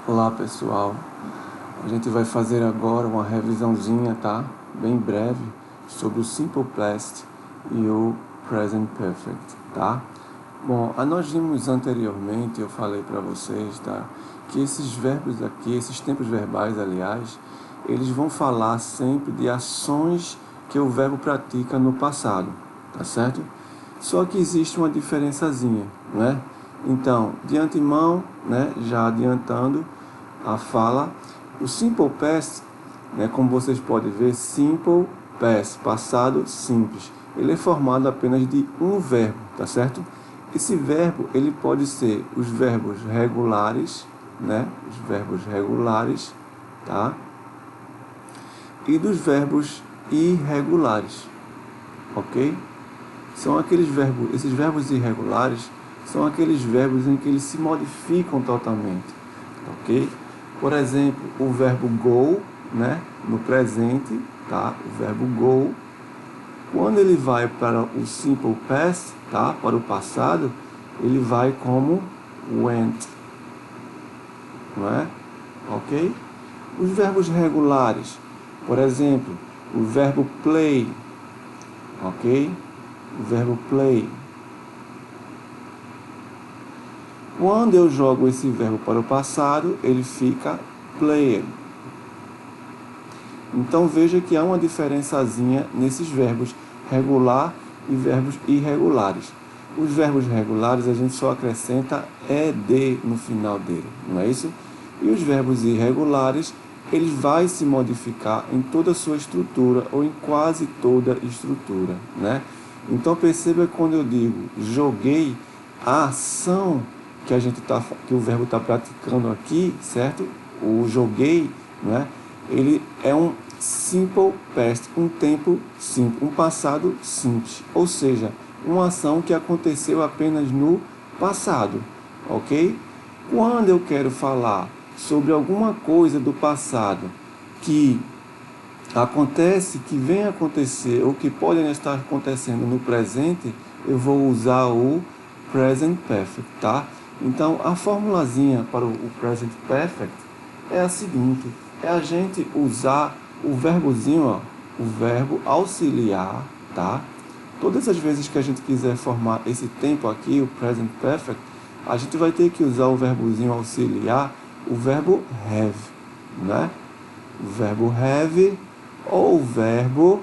Olá pessoal, a gente vai fazer agora uma revisãozinha, tá? Bem breve, sobre o Simple Past e o Present Perfect, tá? Bom, nós vimos anteriormente, eu falei para vocês, tá? Que esses verbos aqui, esses tempos verbais, aliás, eles vão falar sempre de ações que o verbo pratica no passado, tá certo? Só que existe uma diferençazinha, né? Então, de antemão, né, já adiantando a fala, o Simple Past, né, como vocês podem ver, Simple Past, passado simples, ele é formado apenas de um verbo, tá certo? Esse verbo, ele pode ser os verbos regulares, né, os verbos regulares, tá? E dos verbos irregulares, ok? São aqueles verbos, esses verbos irregulares são aqueles verbos em que eles se modificam totalmente, ok? Por exemplo, o verbo go, né, no presente, tá? O verbo go, quando ele vai para o simple past, tá? Para o passado, ele vai como went, não é? Ok? Os verbos regulares, por exemplo, o verbo play, ok? O verbo play. Quando eu jogo esse verbo para o passado, ele fica played. Então veja que há uma diferençazinha nesses verbos regular e verbos irregulares. Os verbos regulares a gente só acrescenta ed no final dele, não é isso? E os verbos irregulares, eles vai se modificar em toda a sua estrutura ou em quase toda a estrutura, né? Então perceba que quando eu digo joguei, a ação que o verbo está praticando aqui, certo? O joguei, né? Ele é um simple past, um tempo simples, um passado simples, ou seja, uma ação que aconteceu apenas no passado, ok? Quando eu quero falar sobre alguma coisa do passado que acontece, que vem acontecer ou que pode estar acontecendo no presente, eu vou usar o present perfect, tá? Então, a formulazinha para o present perfect é a seguinte: é a gente usar o verbozinho, ó, o verbo auxiliar, tá? Todas as vezes que a gente quiser formar esse tempo aqui, o present perfect, a gente vai ter que usar o verbozinho auxiliar, o verbo have, né? O verbo have ou o verbo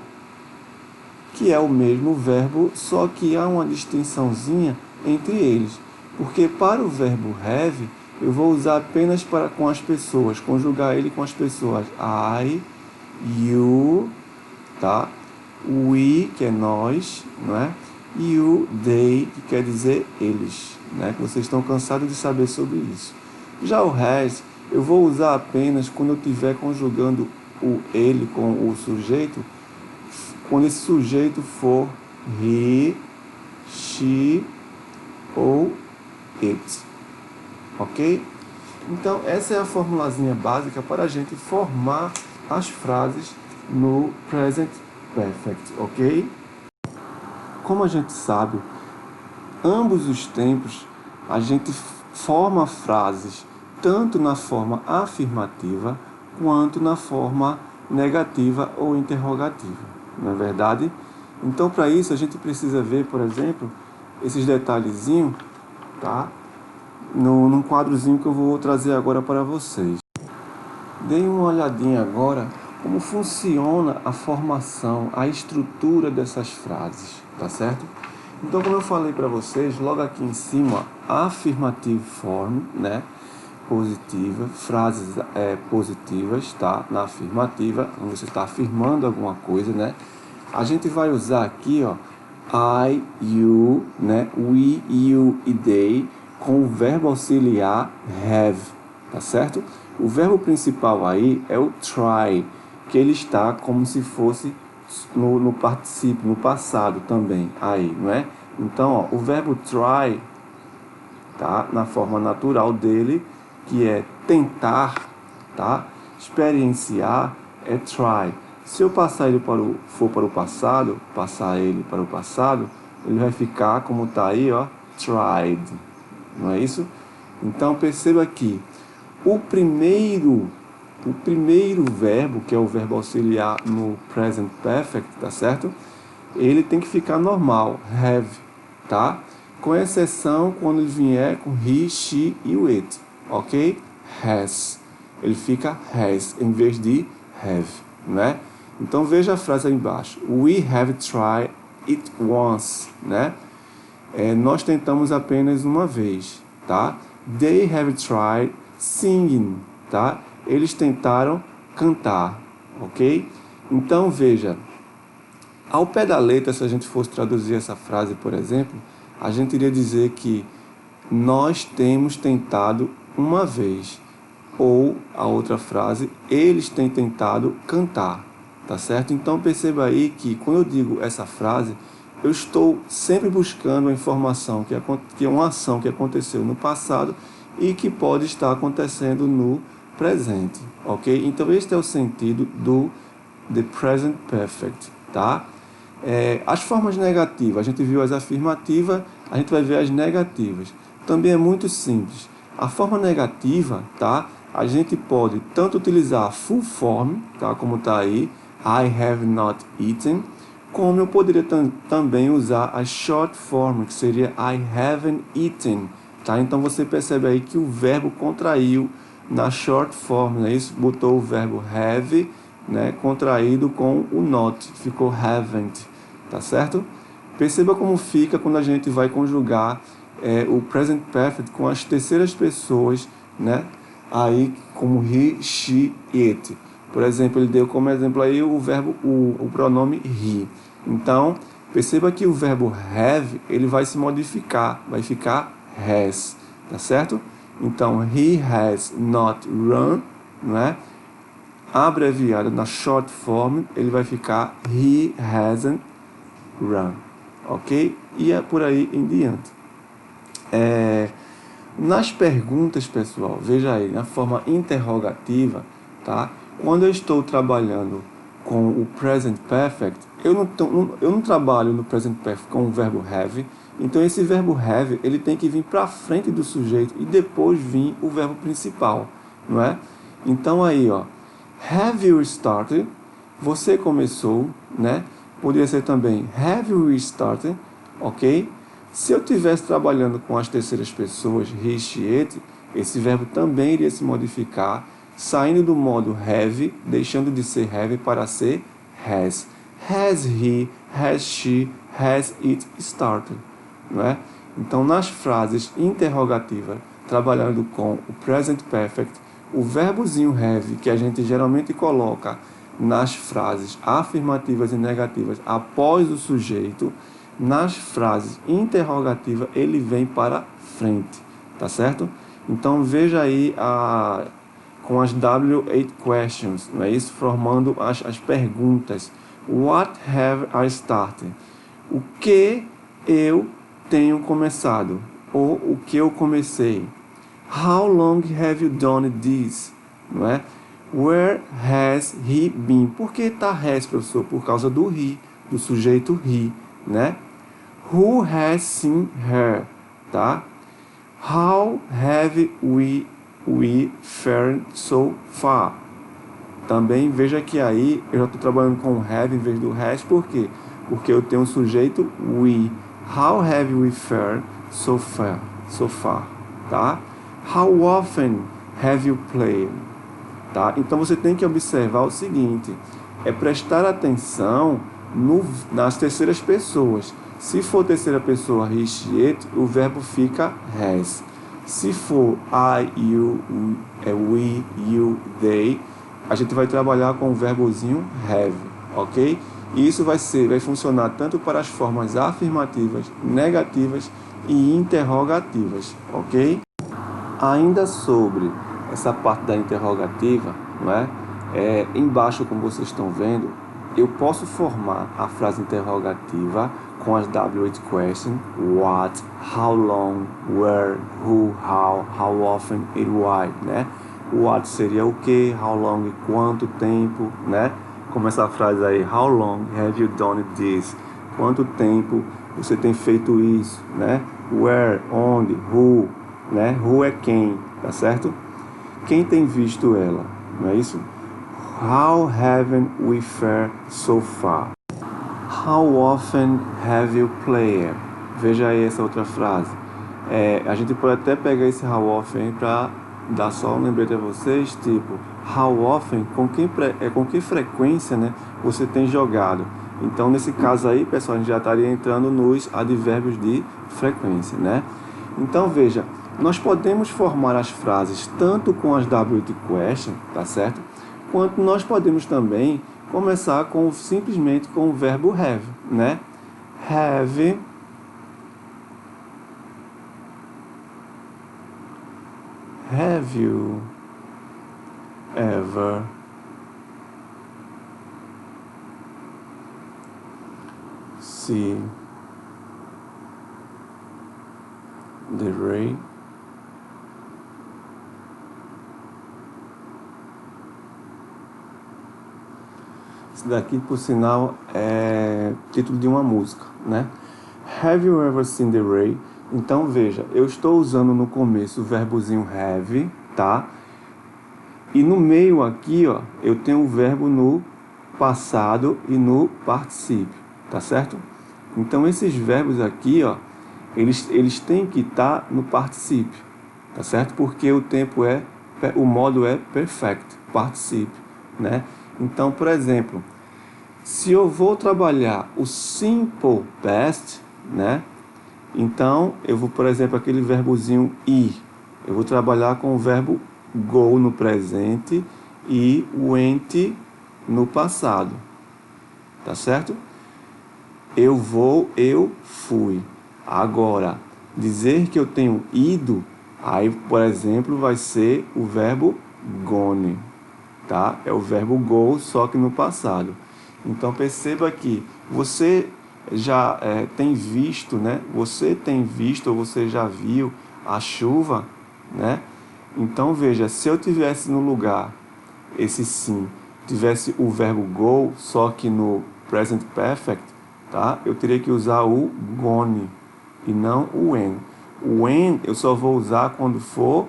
que é o mesmo verbo, só que há uma distinçãozinha entre eles. Porque para o verbo have, eu vou usar apenas com as pessoas, conjugar ele com as pessoas. I, you, tá? We, que é nós, não é? E o they, que quer dizer eles, né? Que vocês estão cansados de saber sobre isso. Já o has, eu vou usar apenas quando eu estiver conjugando o ele com o sujeito, quando esse sujeito for he, she ou it, ok? Então essa é a formulazinha básica para a gente formar as frases no present perfect, ok? Como a gente sabe, ambos os tempos a gente forma frases tanto na forma afirmativa quanto na forma negativa ou interrogativa, não é verdade? Então, para isso, a gente precisa ver, por exemplo, esses detalhezinhos, tá? Num quadrozinho que eu vou trazer agora para vocês. Deem uma olhadinha agora como funciona a formação, a estrutura dessas frases, tá certo? Então, como eu falei para vocês, logo aqui em cima, affirmative form, né? Positiva, frases positivas, tá? Na afirmativa, quando você está afirmando alguma coisa, né? A gente vai usar aqui, ó, I, you, né? We, you e they, com o verbo auxiliar have, tá certo? O verbo principal aí é o try, que ele está como se fosse no particípio, no passado também, aí, não é? Então, ó, o verbo try, tá? Na forma natural dele, que é tentar, tá? Experienciar é try. Se eu passar ele for para o passado, passar ele para o passado, ele vai ficar como está aí, ó, tried, não é isso? Então perceba aqui, o primeiro verbo, que é o verbo auxiliar no present perfect, tá certo? Ele tem que ficar normal, have, tá? Com exceção quando ele vier com he, she e o it, ok? Has. Ele fica has em vez de have, né? Então veja a frase aí embaixo. We have tried it once, né? Nós tentamos apenas uma vez, tá? They have tried singing, tá? Eles tentaram cantar, ok? Então veja, ao pé da letra, se a gente fosse traduzir essa frase, por exemplo, a gente iria dizer que nós temos tentado uma vez. Ou a outra frase, eles têm tentado cantar, tá certo? Então perceba aí que quando eu digo essa frase, eu estou sempre buscando a informação que é uma ação que aconteceu no passado e que pode estar acontecendo no presente, ok? Então este é o sentido do the present perfect, tá? As formas negativas, a gente viu as afirmativas, a gente vai ver as negativas. Também é muito simples. A forma negativa, tá? A gente pode tanto utilizar a full form, tá? Como está aí, I have not eaten, como eu poderia também usar a short form, que seria I haven't eaten, tá? Então você percebe aí que o verbo contraiu na short form, né? Isso botou o verbo have, né? Contraído com o not, ficou haven't, tá certo? Perceba como fica quando a gente vai conjugar o present perfect com as terceiras pessoas, né? Aí como he, she, it. Por exemplo, ele deu como exemplo aí o pronome he. Então, perceba que o verbo have, ele vai se modificar, vai ficar has, tá certo? Então, he has not run, né? Abreviado na short form, ele vai ficar he hasn't run, ok? E é por aí em diante. Nas perguntas, pessoal, veja aí, na forma interrogativa, tá? Quando eu estou trabalhando com o present perfect, eu não trabalho no present perfect com o verbo have. Então esse verbo have, ele tem que vir para frente do sujeito e depois vir o verbo principal, não é? Então aí, ó, have you started? Você começou, né? Poderia ser também have you started, ok? Se eu estivesse trabalhando com as terceiras pessoas, he, she, it, esse verbo também iria se modificar, saindo do modo have, deixando de ser have para ser has. Has he, has she, has it started? Não é? Então, nas frases interrogativas, trabalhando com o present perfect, o verbozinho have, que a gente geralmente coloca nas frases afirmativas e negativas após o sujeito, nas frases interrogativas ele vem para frente, tá certo? Então veja aí com as W8 questions, não é isso? Formando as perguntas. What have I started? O que eu tenho começado? Ou o que eu comecei? How long have you done this? Não é? Where has he been? Por que está has, professor? Por causa do he, do sujeito he, né? Who has seen her? Tá? How have we fared so far? Também veja que aí eu já estou trabalhando com have em vez do has, por quê? Porque eu tenho um sujeito we. How have we fared so far? Tá? How often have you played? Tá? Então você tem que observar o seguinte, é prestar atenção nas terceiras pessoas. Se for terceira pessoa he, she, it, o verbo fica has. Se for I, you, we, you, they, a gente vai trabalhar com o verbozinho have, ok? E isso vai funcionar tanto para as formas afirmativas, negativas e interrogativas, ok? Ainda sobre essa parte da interrogativa, não é? Embaixo, como vocês estão vendo, eu posso formar a frase interrogativa com as W8 questions, what, how long, where, who, how often e why, né? What seria o que, how long, quanto tempo, né? Como essa frase aí, how long have you done this? Quanto tempo você tem feito isso, né? Where, onde, who, né? Who é quem, tá certo? quem tem visto ela, não é isso? How haven't we fared so far? How often have you played? Veja aí essa outra frase. A gente pode até pegar esse how often para dar só um lembrete a vocês, tipo, how often, com que frequência, né, você tem jogado. Então, nesse caso aí, pessoal, a gente já estaria entrando nos advérbios de frequência, né? Então, veja, nós podemos formar as frases tanto com as WH question, tá certo? Quanto nós podemos também começar simplesmente com o verbo have, né? Have you ever seen the rain? Isso daqui, por sinal, é título de uma música, né? Have you ever seen the rain? Então, veja, eu estou usando no começo o verbozinho have, tá? E no meio aqui, ó, eu tenho o verbo no passado e no particípio, tá certo? Então, esses verbos aqui, ó, eles têm que estar no particípio, tá certo? Porque o modo é perfect, particípio, né? Então, por exemplo, se eu vou trabalhar o simple past, né? Então, eu vou, por exemplo, aquele verbozinho ir. Eu vou trabalhar com o verbo go no presente e went no passado. Tá certo? Eu vou, eu fui. Agora, dizer que eu tenho ido, aí, por exemplo, vai ser o verbo gone. Tá? É o verbo go, só que no passado. Então, perceba que você já tem visto, né? Você tem visto ou você já viu a chuva, né? Então, veja, se eu tivesse no lugar, esse sim, tivesse o verbo go, só que no present perfect, tá? Eu teria que usar o gone e não o when. O when eu só vou usar quando for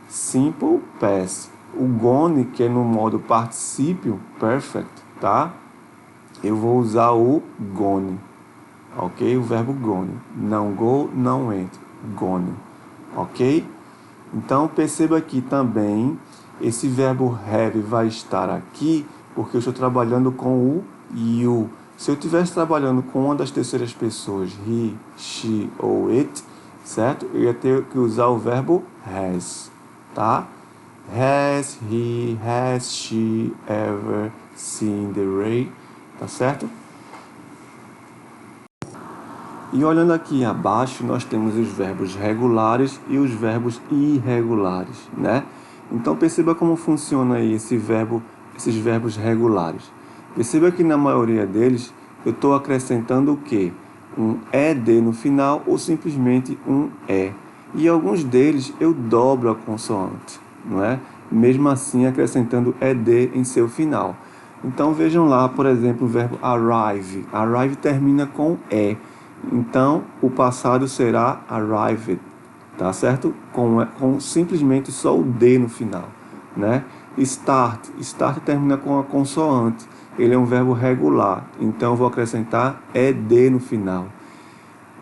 simple past. O gone, que é no modo particípio perfect, tá? Eu vou usar o gone, ok? O verbo gone. Não go, não went. Gone, ok? Então, perceba aqui também, esse verbo have vai estar aqui, porque eu estou trabalhando com o you. Se eu estivesse trabalhando com uma das terceiras pessoas, he, she ou it, certo? Eu ia ter que usar o verbo has, tá? Has he, has she ever seen the rain? Tá certo? E olhando aqui abaixo, nós temos os verbos regulares e os verbos irregulares, né? Então perceba como funciona aí esses verbos regulares. Perceba que na maioria deles eu estou acrescentando o quê? Um ED no final ou simplesmente um E. E alguns deles eu dobro a consoante, não é? Mesmo assim acrescentando ED em seu final. Então vejam lá, por exemplo, o verbo arrive. Arrive termina com E. Então o passado será arrived, tá certo? Com simplesmente só o D no final, né? Start termina com a consoante. Ele é um verbo regular, então eu vou acrescentar ED no final.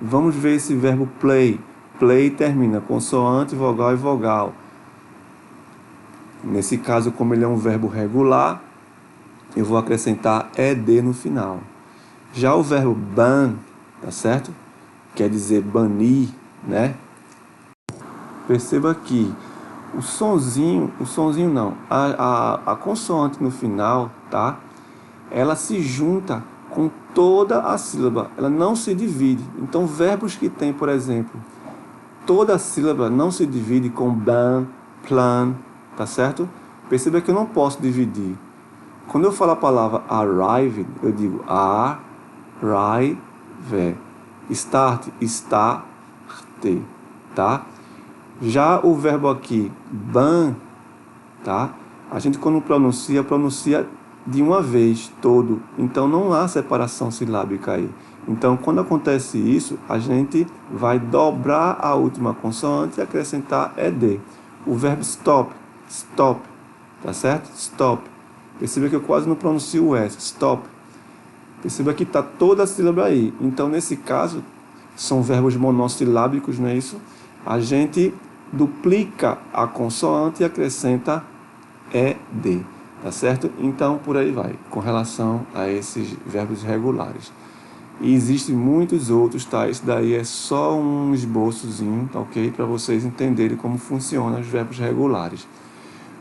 Vamos ver esse verbo play. Play termina consoante, vogal e vogal. Nesse caso, como ele é um verbo regular, eu vou acrescentar ED no final. Já o verbo ban, tá certo? Quer dizer banir, né? Perceba que o sonzinho não, a consoante no final, tá? Ela se junta com toda a sílaba, ela não se divide. Então, verbos que tem, por exemplo, toda a sílaba não se divide com ban, plan, tá certo? Perceba que eu não posso dividir. Quando eu falo a palavra arrive, eu digo arrive. Start, starte, tá? Já o verbo aqui, ban, tá? A gente quando pronuncia de uma vez, todo. Então não há separação silábica aí. Então quando acontece isso, a gente vai dobrar a última consoante e acrescentar ED. O verbo stop. stop, tá certo? Stop. Perceba que eu quase não pronuncio o S, stop. Perceba que está toda a sílaba aí. Então, nesse caso, são verbos monossilábicos, não é isso? A gente duplica a consoante e acrescenta ED, tá certo? Então, por aí vai, com relação a esses verbos regulares. E existem muitos outros, tá? Esse daí é só um esboçozinho, tá ok? Para vocês entenderem como funcionam os verbos regulares.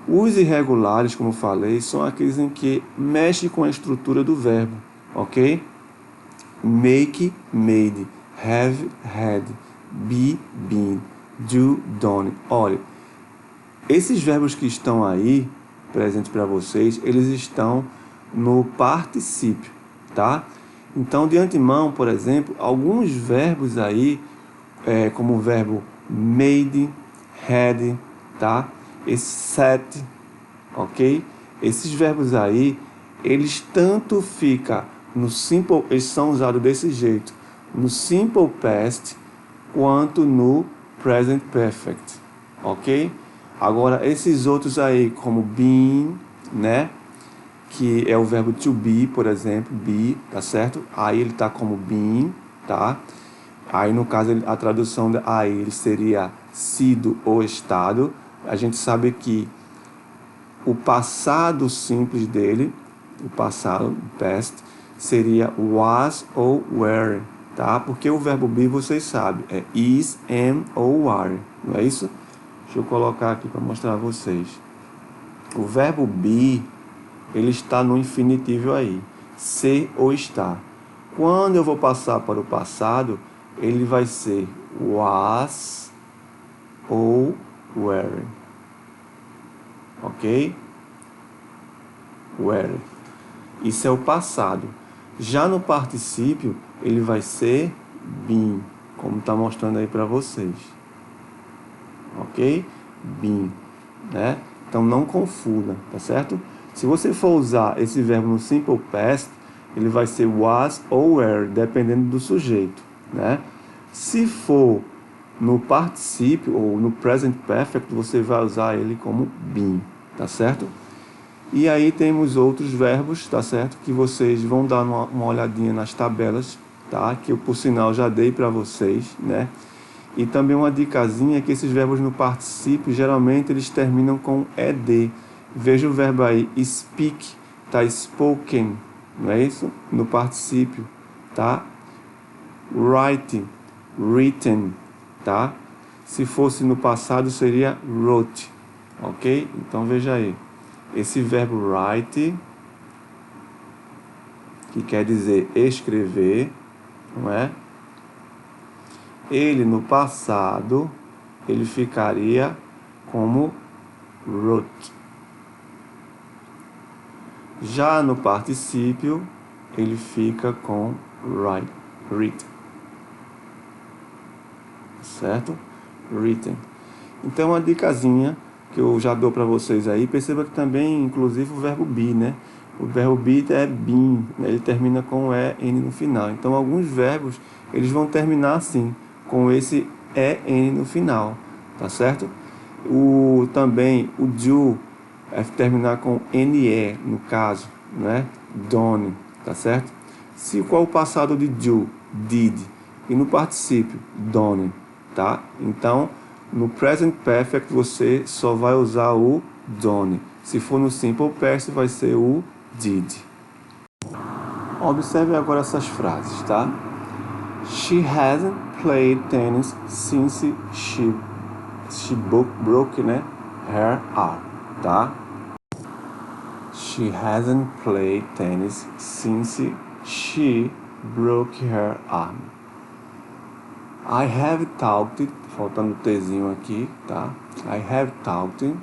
Os irregulares, como eu falei, são aqueles em que mexe com a estrutura do verbo, ok? Make, made, have, had, be, been, do, done. Olha, esses verbos que estão aí, presentes para vocês, eles estão no particípio, tá? Então, de antemão, por exemplo, alguns verbos aí, como o verbo made, had, tá? Esse set, ok? Esses verbos aí, eles tanto ficam no simple, eles são usados desse jeito, no simple past, quanto no present perfect, ok? Agora, esses outros aí, como been, né? Que é o verbo to be, por exemplo, be, tá certo? Aí ele tá como been, tá? Aí, no caso, a tradução aí ele seria sido ou estado. A gente sabe que o passado simples dele, o passado, past, seria was ou were, tá? Porque o verbo be, vocês sabem, é is, am ou are, não é isso? Deixa eu colocar aqui para mostrar a vocês. O verbo be, ele está no infinitivo aí, ser ou estar. Quando eu vou passar para o passado, ele vai ser was ou were. Ok? Were. Isso é o passado. Já no particípio, ele vai ser been, como está mostrando aí para vocês. Ok? Been, né? Então não confunda, tá certo? Se você for usar esse verbo no simple past, ele vai ser was ou were, dependendo do sujeito, né? Se for no particípio ou no present perfect, você vai usar ele como been, tá certo? E aí temos outros verbos, tá certo? Que vocês vão dar uma olhadinha nas tabelas, tá? Que eu, por sinal, já dei para vocês, né? E também uma dicasinha é que esses verbos no particípio, geralmente eles terminam com ed. Veja o verbo aí, speak, tá? Spoken, não é isso? No particípio, tá? Write, written, tá? Se fosse no passado, seria wrote, ok? Então, veja aí. Esse verbo write, que quer dizer escrever, não é? Ele, no passado, ele ficaria como wrote. Já no particípio, ele fica com write, written. Certo? Written. Então, uma dicasinha que eu já dou para vocês aí, perceba que também, inclusive, o verbo be, né? O verbo be é been, né? Ele termina com EN no final. Então, alguns verbos, eles vão terminar assim, com esse EN no final, tá certo? Também, o do é terminar com NE, no caso, né? Done, tá certo? Qual o passado de do? Did. E no particípio, done, tá? Então, no present perfect, você só vai usar o done. Se for no simple past, vai ser o did. Observe agora essas frases, tá? She hasn't played tennis since she broke, né, her arm, tá? She hasn't played tennis since she broke her arm. I have talked, faltando o Tzinho aqui, tá? I have talked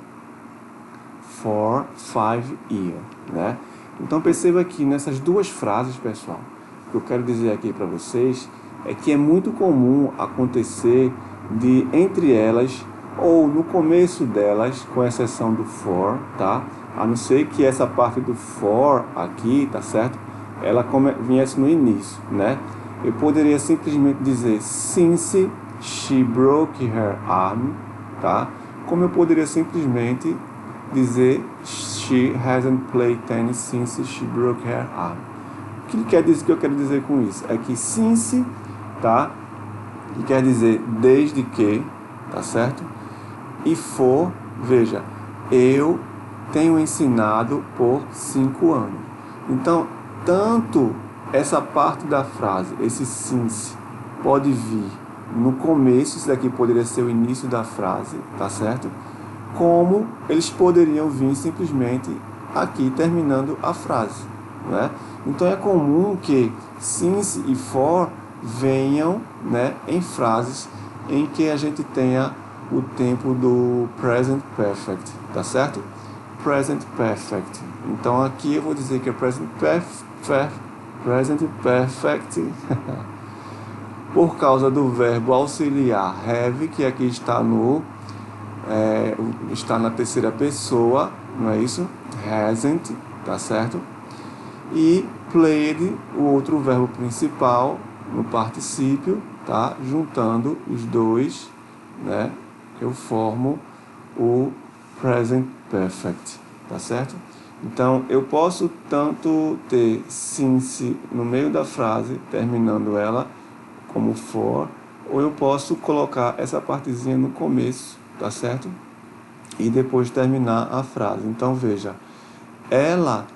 for 5 years, né? Então perceba aqui nessas duas frases, pessoal, o que eu quero dizer aqui para vocês é que é muito comum acontecer de entre elas ou no começo delas, com exceção do for, tá? A não ser que essa parte do for aqui, tá certo? Ela viesse no início, né? Eu poderia simplesmente dizer since she broke her arm, tá? Como eu poderia simplesmente dizer she hasn't played tennis since she broke her arm. O que ele quer dizer, que eu quero dizer com isso? É que since, tá? Que quer dizer desde que, tá certo? E for, veja, eu tenho ensinado por 5 anos. Então, tanto essa parte da frase, esse since, pode vir no começo, isso daqui poderia ser o início da frase, tá certo? Como eles poderiam vir simplesmente aqui terminando a frase, né? Então é comum que since e for venham, né, em frases em que a gente tenha o tempo do present perfect, tá certo? Present perfect. Então aqui eu vou dizer que é present perfect por causa do verbo auxiliar have, que aqui está está na terceira pessoa, não é isso? Hasn't, tá certo? E played, o outro verbo principal no particípio, tá? Juntando os dois, né? Eu formo o present perfect, tá certo? Então, eu posso tanto ter since no meio da frase, terminando ela, como for, ou eu posso colocar essa partezinha no começo, tá certo? E depois terminar a frase. Então, veja, ela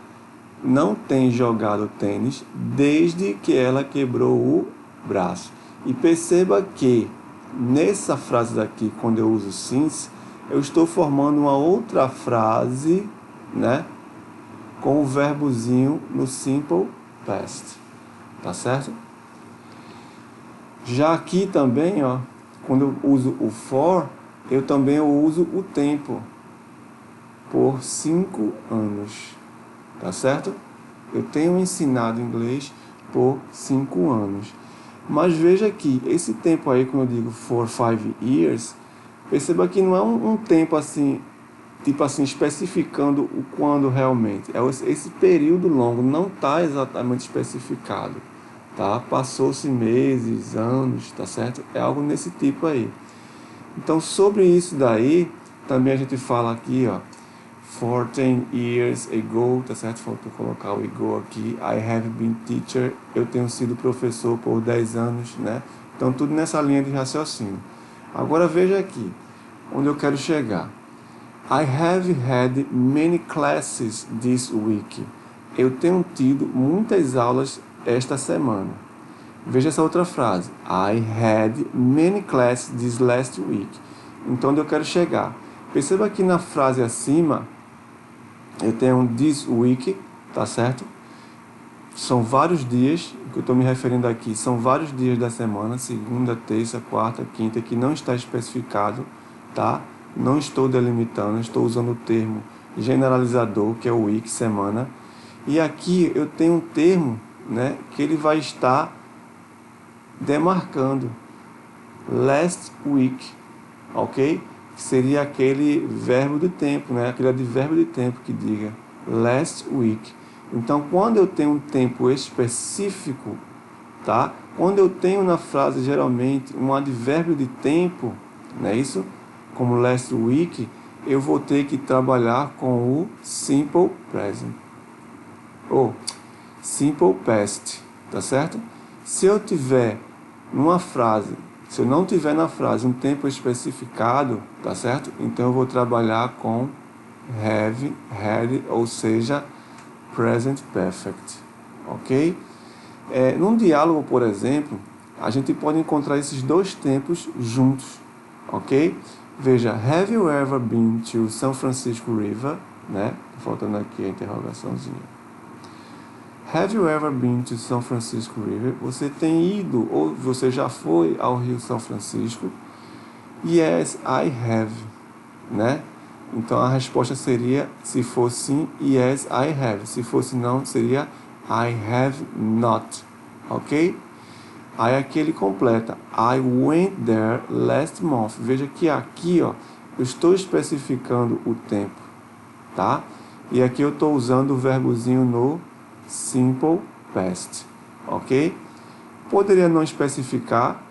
não tem jogado tênis desde que ela quebrou o braço. E perceba que nessa frase daqui, quando eu uso since, eu estou formando uma outra frase, né, com o verbozinho no simple past, tá certo? Já aqui também, ó, quando eu uso o for, eu também uso o tempo por 5 anos, tá certo? Eu tenho ensinado inglês por 5 anos. Mas veja aqui, esse tempo aí, quando eu digo for 5 years, perceba que não é um tempo assim, tipo assim, especificando o quando realmente. Esse período longo não está exatamente especificado, tá? Passou-se meses, anos, tá certo? É algo nesse tipo aí. Então, sobre isso daí, também a gente fala aqui, ó, 14 years ago, tá certo? Faltou colocar o ago aqui. I have been teacher. Eu tenho sido professor por 10 anos, né? Então, tudo nessa linha de raciocínio. Agora, veja aqui, onde eu quero chegar. I have had many classes this week. Eu tenho tido muitas aulas esta semana. Veja essa outra frase. I had many classes this last week. Então, onde eu quero chegar? Perceba que na frase acima, eu tenho this week, tá certo? São vários dias, o que eu estou me referindo aqui, são vários dias da semana, segunda, terça, quarta, quinta, que não está especificado, tá? Não estou delimitando, estou usando o termo generalizador, que é o week, semana. E aqui eu tenho um termo, né, que ele vai estar demarcando last week, ok? Seria aquele verbo de tempo, né? Aquele advérbio de tempo que diga last week. Então, quando eu tenho um tempo específico, tá? Quando eu tenho na frase geralmente um advérbio de tempo, não é isso? Como last week, eu vou ter que trabalhar com o simple present ou simple past, tá certo? Se eu tiver numa frase, se eu não tiver na frase um tempo especificado, tá certo? Então eu vou trabalhar com have, had, ou seja, present perfect, ok? Num diálogo, por exemplo, a gente pode encontrar esses dois tempos juntos, ok? Veja, have you ever been to San Francisco River? Né? Faltando aqui a interrogaçãozinha. Have you ever been to San Francisco River? Você tem ido ou você já foi ao Rio São Francisco? Yes, I have, né? Então a resposta seria, se fosse sim, yes, I have. Se fosse não, seria I have not, ok? Aí aqui ele completa, I went there last month. Veja que aqui, ó, eu estou especificando o tempo, tá? E aqui eu estou usando o verbozinho no simple past, ok? Poderia não especificar.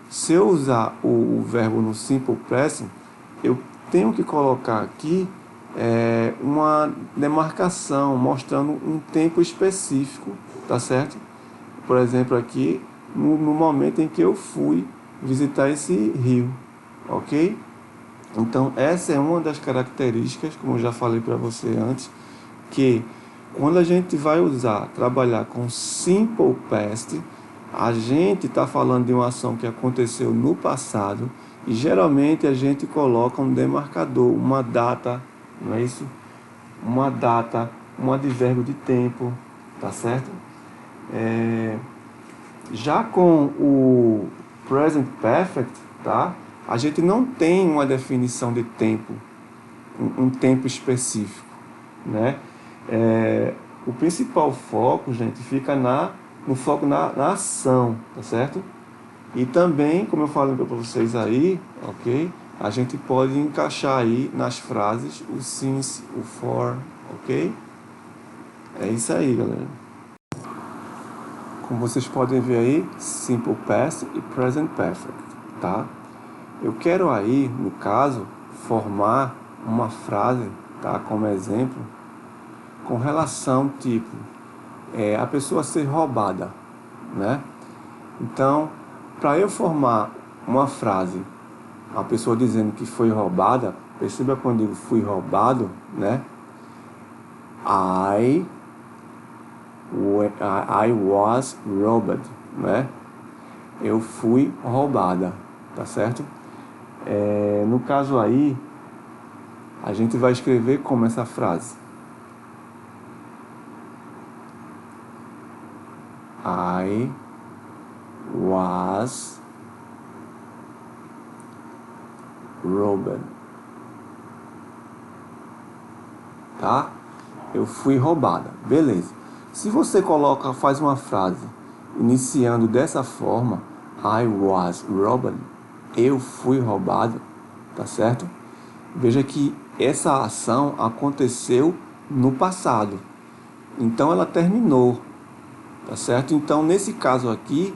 Se eu usar o verbo no simple present, eu tenho que colocar aqui uma demarcação mostrando um tempo específico, tá certo? Por exemplo, aqui no momento em que eu fui visitar esse rio, ok? Então essa é uma das características, como eu já falei para você antes, que quando a gente vai trabalhar com Simple Past, a gente está falando de uma ação que aconteceu no passado e geralmente a gente coloca um demarcador, uma data, não é isso? Uma data, um advérbio de tempo, tá certo? Já com o Present Perfect, tá? A gente não tem uma definição de tempo, um tempo específico, né? O principal foco, gente, fica no foco na ação, tá certo? E também, como eu falei para vocês aí, ok? A gente pode encaixar aí nas frases o since, o for, ok? É isso aí, galera. Como vocês podem ver aí, Simple Past e Present Perfect, tá? Eu quero aí, no caso, formar uma frase, tá? Como exemplo, com relação tipo, a pessoa ser roubada, né? Então, para eu formar uma frase, a pessoa dizendo que foi roubada, perceba quando eu digo fui roubado, né? I was robbed, né? Eu fui roubada, tá certo? No caso aí, a gente vai escrever como essa frase. I was robbed. Tá? Eu fui roubada. Beleza. Se você faz uma frase iniciando dessa forma, I was robbed, eu fui roubado, tá certo? Veja que essa ação aconteceu no passado. Então ela terminou, tá certo? Então nesse caso aqui,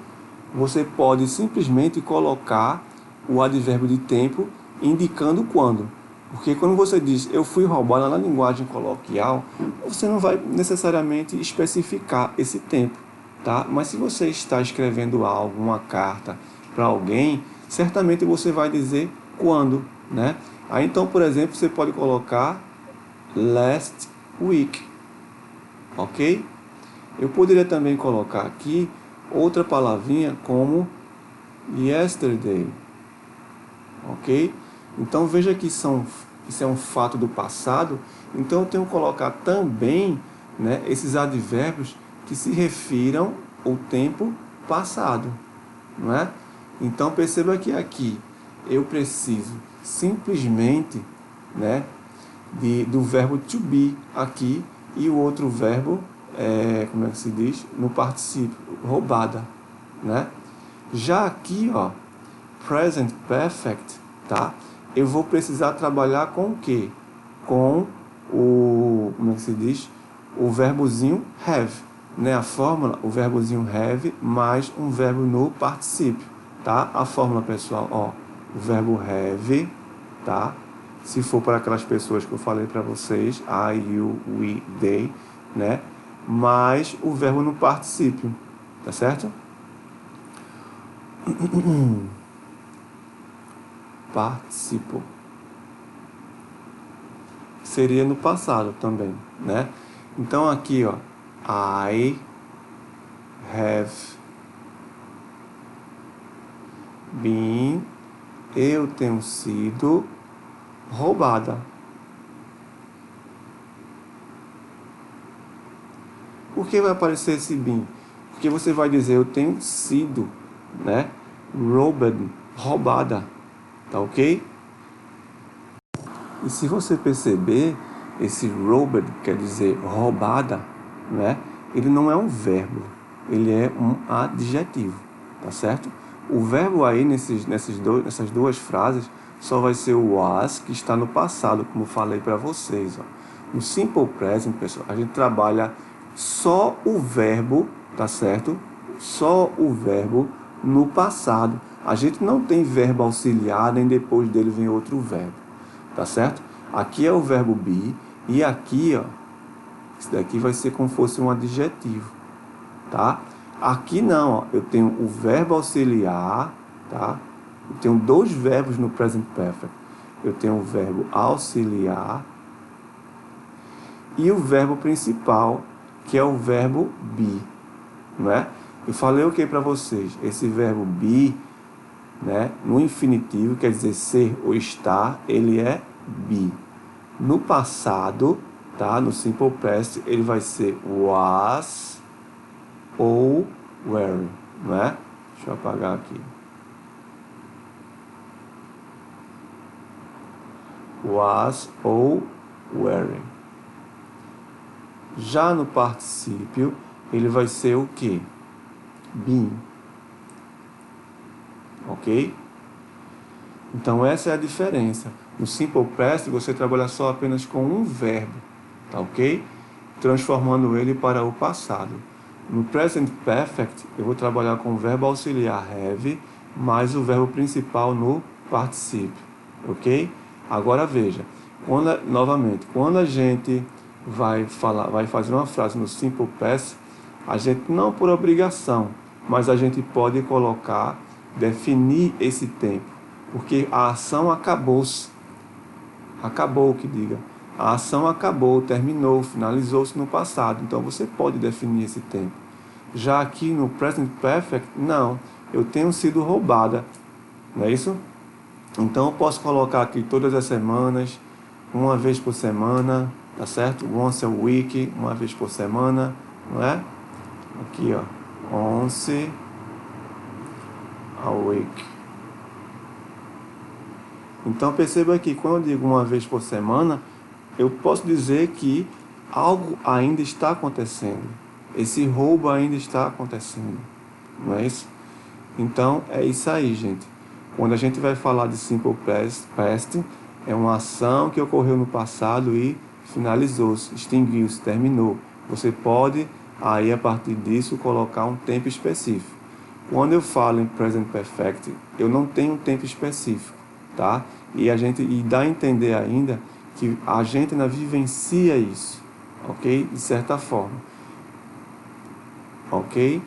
você pode simplesmente colocar o advérbio de tempo indicando quando. Porque quando você diz eu fui roubado na linguagem coloquial, você não vai necessariamente especificar esse tempo, tá? Mas se você está escrevendo algo, uma carta para alguém, certamente você vai dizer quando, né? Aí então, por exemplo, você pode colocar last week, ok? Eu poderia também colocar aqui outra palavrinha como yesterday, ok? Então veja que isso é um fato do passado, então eu tenho que colocar também, né, esses advérbios que se refiram ao tempo passado, não é? Então perceba que aqui eu preciso simplesmente, né, do verbo to be aqui e o outro verbo, como é que se diz? No particípio, roubada, né? Já aqui, ó, present perfect, tá? Eu vou precisar trabalhar com o quê? Com como é que se diz? O verbozinho have, né? A fórmula, o verbozinho have mais um verbo no particípio, tá? A fórmula, pessoal, ó, o verbo have, tá? Se for para aquelas pessoas que eu falei para vocês, I, you, we, they, né? Mais o verbo no particípio, tá certo? Participo. Seria no passado também, né? Então aqui, ó, I have been, eu tenho sido roubada. Por que vai aparecer esse been? Porque você vai dizer eu tenho sido, né? Robbed, roubada, tá ok? E se você perceber, esse robbed quer dizer roubada, né? Ele não é um verbo, ele é um adjetivo, tá certo? O verbo aí nessas duas frases só vai ser o was, que está no passado, como falei para vocês, ó. No Simple Present, pessoal, a gente trabalha só o verbo, tá certo? Só o verbo no passado. A gente não tem verbo auxiliar, nem depois dele vem outro verbo. tá certo? Aqui é o verbo be, e aqui, ó, isso daqui vai ser como se fosse um adjetivo, tá? Aqui não, ó, eu tenho o verbo auxiliar, tá? Eu tenho dois verbos no present perfect. Eu tenho o verbo auxiliar e o verbo principal, que é o verbo be, não é? Eu falei o que para vocês? Esse verbo be, né, no infinitivo, quer dizer ser ou estar, ele é be. No passado, tá? No simple past, ele vai ser was ou were, não é? Deixa eu apagar aqui. Was ou were. Já no particípio, ele vai ser o quê? Been. Ok? Então essa é a diferença. No simple past, você trabalha só apenas com um verbo, tá ok? Transformando ele para o passado. No present perfect, eu vou trabalhar com o verbo auxiliar have, mais o verbo principal no particípio, ok? Agora veja, quando a gente vai fazer uma frase no simple past, a gente não por obrigação, mas a gente pode definir esse tempo, porque a ação acabou-se. Acabou, que diga. A ação acabou, terminou, finalizou-se no passado. Então você pode definir esse tempo. Já aqui no present perfect, não. Eu tenho sido roubada. Não é isso? Então eu posso colocar aqui todas as semanas, uma vez por semana, tá certo? Once a week, uma vez por semana, não é? Aqui, ó. Once a week. Então perceba que quando eu digo uma vez por semana, eu posso dizer que algo ainda está acontecendo. Esse roubo ainda está acontecendo. Não é isso? Então é isso aí, gente. Quando a gente vai falar de simple past, é uma ação que ocorreu no passado e finalizou-se, extinguiu-se, terminou. Você pode, aí a partir disso, colocar um tempo específico. Quando eu falo em present perfect, eu não tenho um tempo específico, tá? E dá a entender ainda que a gente ainda vivencia isso, ok? De certa forma, ok?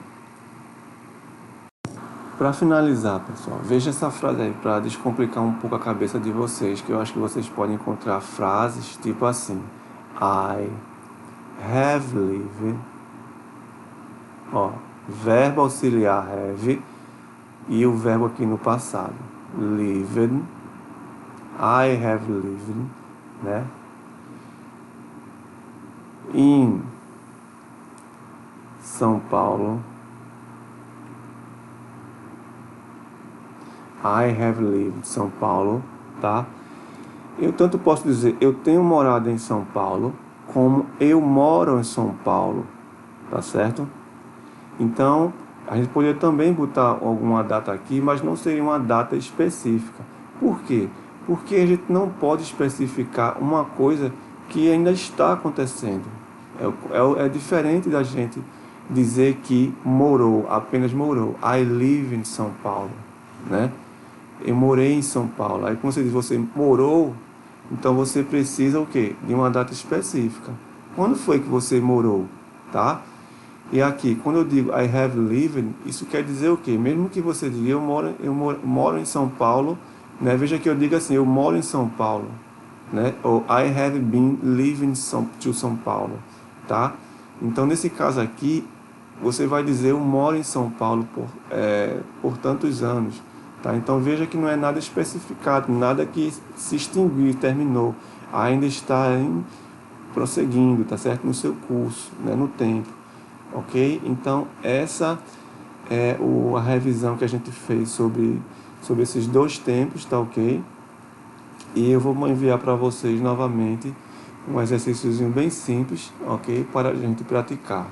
Para finalizar, pessoal, veja essa frase aí para descomplicar um pouco a cabeça de vocês, que eu acho que vocês podem encontrar frases tipo assim: I have lived, ó, verbo auxiliar have e o verbo aqui no passado, lived, I have lived, né? Em São Paulo, I have lived São Paulo, tá? Eu tanto posso dizer eu tenho morado em São Paulo, como eu moro em São Paulo, tá certo? Então, a gente poderia também botar alguma data aqui, mas não seria uma data específica. Por quê? Porque a gente não pode especificar uma coisa que ainda está acontecendo. É diferente da gente dizer que morou, apenas morou. I live in São Paulo, né? Eu morei em São Paulo. Aí quando você diz você morou, então você precisa o quê? De uma data específica. Quando foi que você morou, tá? E aqui, quando eu digo I have lived, isso quer dizer o quê? Mesmo que você diga eu moro em São Paulo, né? Veja que eu digo assim, eu moro em São Paulo, né? Ou I have been living to São Paulo, tá? Então nesse caso aqui, você vai dizer eu moro em São Paulo por tantos anos. Tá? Então veja que não é nada especificado, nada que se extinguiu, terminou, ainda está prosseguindo, tá certo? No seu curso, né? No tempo, ok? Então essa é a revisão que a gente fez sobre esses dois tempos, tá ok? E eu vou enviar para vocês novamente um exercíciozinho bem simples, ok? Para a gente praticar.